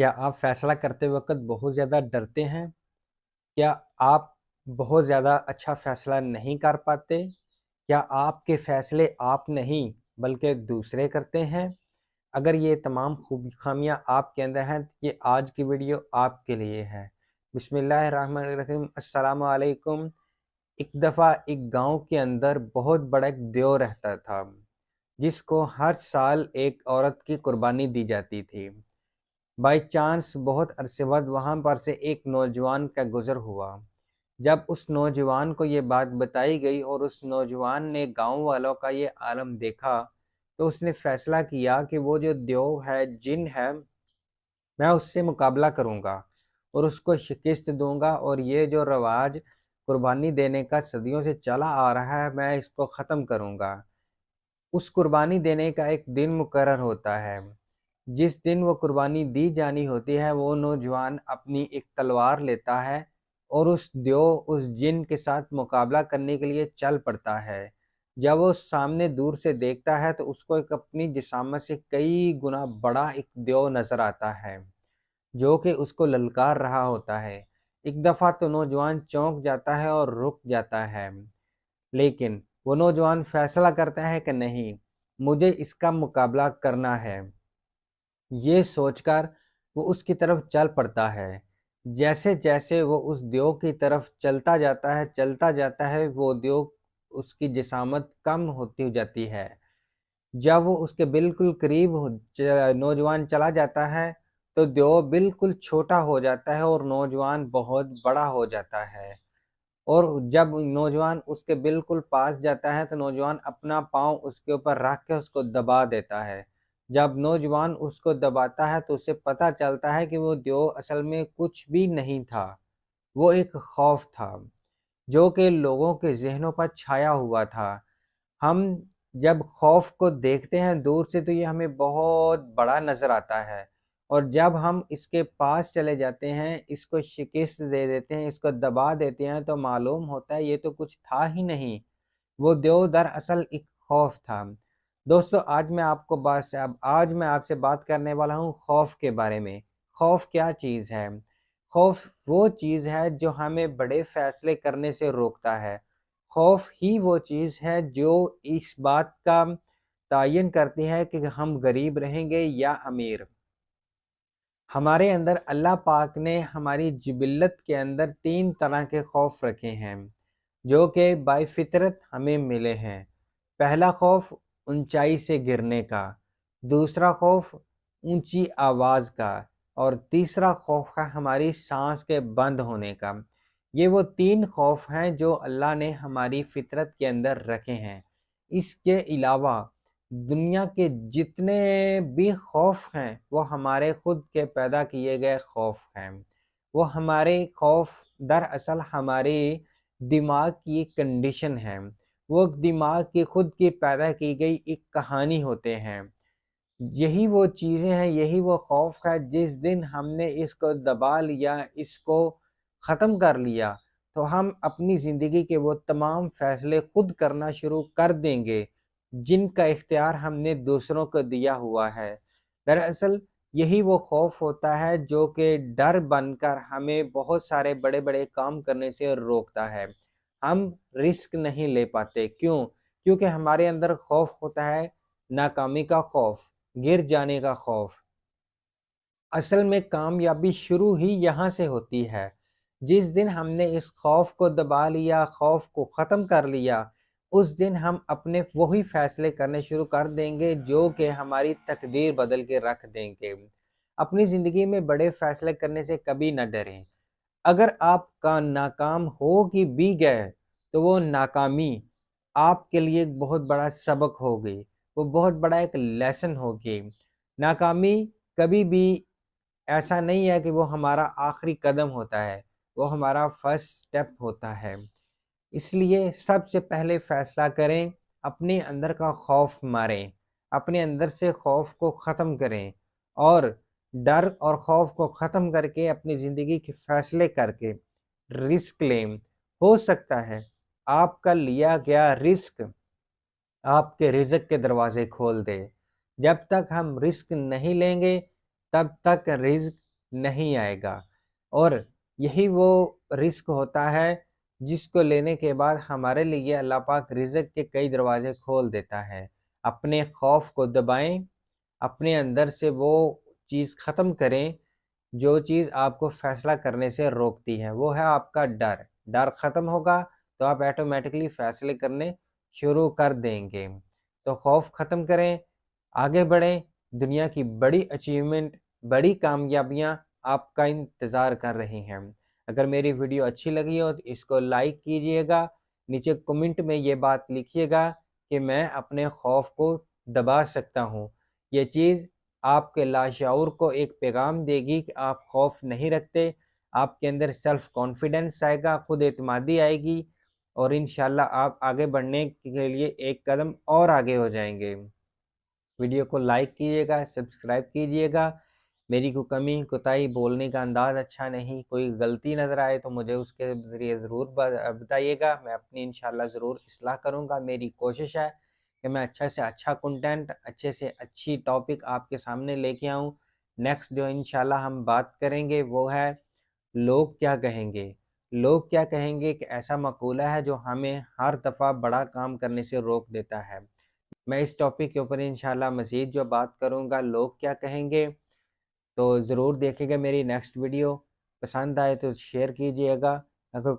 क्या आप फैसला करते वक़्त बहुत ज़्यादा डरते हैं? क्या आप बहुत ज़्यादा अच्छा फैसला नहीं कर पाते? क्या आपके फैसले आप नहीं बल्कि दूसरे करते हैं? अगर ये तमाम ख़ामियाँ आपके अंदर हैं तो ये आज की वीडियो आपके लिए है। बिस्मिल्लाहिर्रहमानिर्रहीम, अस्सलामु अलैकुम। एक दफ़ा एक गाँव के अंदर बहुत बड़ा एक देव रहता था, जिसको हर साल एक औरत की कुर्बानी दी जाती थी। बाय चांस बहुत अरसे बाद वहाँ पर से एक नौजवान का गुज़र हुआ। जब उस नौजवान को ये बात बताई गई और उस नौजवान ने गाँव वालों का ये आलम देखा, तो उसने फ़ैसला किया कि वो जो देव है, जिन है, मैं उससे मुकाबला करूँगा और उसको शिकस्त दूँगा और ये जो रवाज कुर्बानी देने का सदियों से चला आ रहा है, मैं इसको ख़त्म करूँगा। उस कुर्बानी देने का एक दिन मुकर्रर होता है। जिस दिन वो कुर्बानी दी जानी होती है, वो नौजवान अपनी एक तलवार लेता है और उस जिन के साथ मुकाबला करने के लिए चल पड़ता है। जब वो सामने दूर से देखता है तो उसको एक अपनी जिसामत से कई गुना बड़ा एक देव नज़र आता है, जो कि उसको ललकार रहा होता है। एक दफ़ा तो नौजवान चौंक जाता है और रुक जाता है, लेकिन वो नौजवान फैसला करता है कि नहीं, मुझे इसका मुकाबला करना है। ये सोचकर वो उसकी तरफ चल पड़ता है। जैसे-जैसे वो उस देव की तरफ चलता जाता है, वो देव उसकी जिसामत कम होती जाती है। जब वो उसके बिल्कुल करीब नौजवान चला जाता है, तो देव बिल्कुल छोटा हो जाता है और नौजवान बहुत बड़ा हो जाता है। और जब नौजवान उसके बिल्कुल पास जाता है, तो नौजवान अपना पाँव उसके ऊपर रख के उसको दबा देता है। जब नौजवान उसको दबाता है, तो उसे पता चलता है कि वो देव असल में कुछ भी नहीं था, वो एक खौफ था, जो कि लोगों के ज़हनों पर छाया हुआ था। हम जब खौफ को देखते हैं दूर से तो ये हमें बहुत बड़ा नज़र आता है, और जब हम इसके पास चले जाते हैं, इसको शिकस्त दे देते हैं, इसको दबा देते हैं, तो मालूम होता है ये तो कुछ था ही नहीं, वो देव दरअसल एक खौफ था। दोस्तों, आज मैं आपसे बात करने वाला हूँ खौफ के बारे में। खौफ क्या चीज़ है? खौफ वो चीज़ है जो हमें बड़े फ़ैसले करने से रोकता है। खौफ ही वो चीज़ है जो इस बात का तयन करती है कि हम गरीब रहेंगे या अमीर। हमारे अंदर अल्लाह पाक ने हमारी जिबिल्लत के अंदर 3 तरह के खौफ रखे हैं, जो कि बाय फ़ितरत हमें मिले हैं। पहला खौफ ऊँचाई से गिरने का, दूसरा खौफ ऊँची आवाज़ का और तीसरा खौफ है हमारी साँस के बंद होने का। ये वो 3 खौफ हैं जो अल्लाह ने हमारी फ़ितरत के अंदर रखे हैं। इसके अलावा दुनिया के जितने भी खौफ हैं, वो हमारे खुद के पैदा किए गए खौफ हैं। वो हमारे खौफ दरअसल हमारे दिमाग की एक कंडीशन है। वो दिमाग की खुद की पैदा की गई एक कहानी होते हैं। यही वो चीज़ें हैं, यही वो खौफ है, जिस दिन हमने इसको दबा लिया, इसको ख़त्म कर लिया, तो हम अपनी ज़िंदगी के वो तमाम फ़ैसले खुद करना शुरू कर देंगे, जिनका इख्तियार हमने दूसरों को दिया हुआ है। दरअसल यही वो खौफ होता है जो कि डर बनकर हमें बहुत सारे बड़े-बड़े काम करने से रोकता है। हम रिस्क नहीं ले पाते, क्यों? क्योंकि हमारे अंदर खौफ होता है नाकामी का खौफ, गिर जाने का खौफ। असल में कामयाबी शुरू ही यहाँ से होती है। जिस दिन हमने इस खौफ को दबा लिया, खौफ को ख़त्म कर लिया, उस दिन हम अपने वही फ़ैसले करने शुरू कर देंगे जो कि हमारी तकदीर बदल के रख देंगे। अपनी ज़िंदगी में बड़े फ़ैसले करने से कभी ना डरें। अगर आप नाकाम हो कि भी गए, तो वो नाकामी आपके लिए एक बहुत बड़ा सबक होगी, वो बहुत बड़ा एक लेसन होगी। नाकामी कभी भी ऐसा नहीं है कि वो हमारा आखिरी कदम होता है, वो हमारा फर्स्ट स्टेप होता है। इसलिए सबसे पहले फ़ैसला करें, अपने अंदर का खौफ मारें, अपने अंदर से खौफ को ख़त्म करें और डर और खौफ को ख़त्म करके अपनी ज़िंदगी के फ़ैसले करके रिस्क लें। हो सकता है आपका लिया गया रिस्क आपके रिज़्क के दरवाज़े खोल दे। जब तक हम रिस्क नहीं लेंगे, तब तक रिज़्क نہیں آئے گا۔ اور یہی وہ رزق ہوتا ہے جس کو لینے کے بعد ہمارے لیے اللہ پاک رزق کے کئی دروازے کھول دیتا ہے۔ اپنے خوف کو دبائیں، اپنے اندر سے وہ چیز ختم کریں جو چیز آپ کو فیصلہ کرنے سے روکتی ہے، وہ ہے آپ کا ڈر۔ ڈر ختم ہوگا تو آپ ایٹومیٹکلی فیصلے کرنے شروع کر دیں گے۔ تو خوف ختم کریں، آگے بڑھیں، دنیا کی بڑی اچیومنٹ، بڑی کامیابیاں آپ کا انتظار کر رہی ہیں۔ اگر میری ویڈیو اچھی لگی ہو تو اس کو لائک کیجئے گا، نیچے کمنٹ میں یہ بات لکھیے گا کہ میں اپنے خوف کو دبا سکتا ہوں۔ یہ چیز آپ کے لاشعور کو ایک پیغام دے گی کہ آپ خوف نہیں رکھتے، آپ کے اندر سیلف کانفیڈنس آئے گا، خود اعتمادی آئے گی، اور انشاءاللہ آپ آگے بڑھنے کے لیے ایک قدم اور آگے ہو جائیں گے۔ ویڈیو کو لائک کیجیے گا، سبسکرائب کیجیے گا۔ میری کوئی کمی کوتاہی، بولنے کا انداز اچھا نہیں، کوئی غلطی نظر آئے تو مجھے اس کے ذریعے ضرور بتائیے گا، میں اپنی انشاءاللہ ضرور اصلاح کروں گا۔ میری کوشش ہے کہ میں اچھا سے اچھا کنٹینٹ، اچھے سے اچھی ٹاپک آپ کے سامنے لے کے آؤں۔ نیکسٹ جو انشاءاللہ ہم بات کریں گے وہ ہے لوگ کیا کہیں گے۔ لوگ کیا کہیں گے کہ ایسا مقولہ ہے جو ہمیں ہر دفعہ بڑا کام کرنے سے روک دیتا ہے۔ میں اس ٹاپک کے اوپر انشاءاللہ مزید جو بات کروں گا، لوگ کیا کہیں گے، تو ضرور دیکھیں گا میری نیکسٹ ویڈیو۔ پسند آئے تو شیئر کیجئے گا، اگر